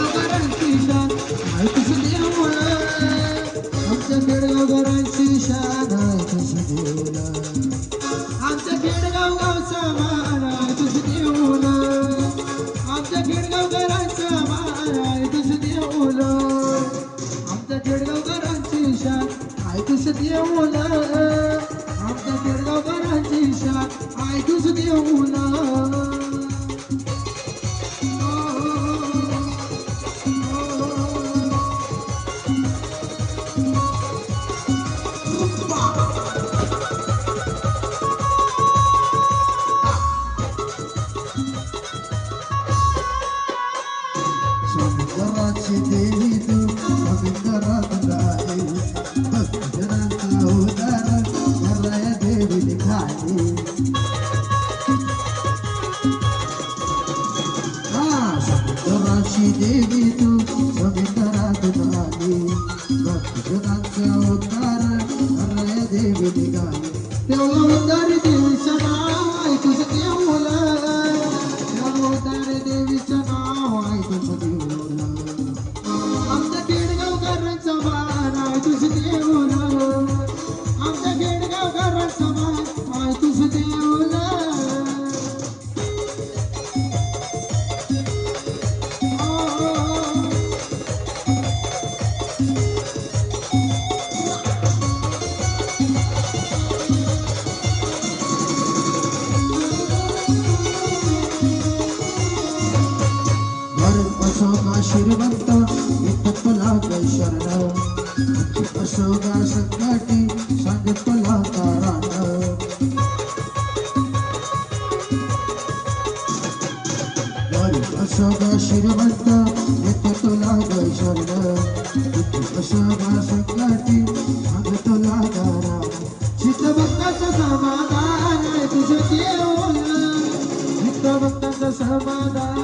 खेडगावकरांची शान आहे तुझं देऊळ आमच्या खेडगावकरांची शान आहे तुझं देऊळ आमच्या खेडगाव गावचा मान आहे तुझं देऊळ आमच्या खेडगावकरांचा मान आहे तुझं देऊळ आमच्या खेडगावकरांची शान आहे तुझं देऊळ आमच्या खेडगावकरांची शान आहे तुझं देऊळ समुद्राची देवी तू समुद्रात गाई भक्तजनांचा उद्धार कराया देवी लिखाई समुद्राची देवी तू समुद्रात गाई भक्तजनांचा उद्धार कराया देवी लिखाई तेव्हा उद्धार देवीचं नाव आहे तुझं देऊळ तेव्हा उद्धार देवीचं नाव आहे तुझं देऊळ आमच्या खेडगावकरांचा मान आहे तुझं देऊळ आमच्या खेडगावकरांचा मान आहे तुझं देऊळ अशोका श्रीमंत इथं तुला गै शरण अशोका संकटी सांग तुला तारण अशोका श्रीमंत इथं तुला गै शरण अशोका संकटी सांग तुला तारण चित्तभक्ताचं समाधान आहे तुझं देऊळ चित्तभक्ताचं समाधान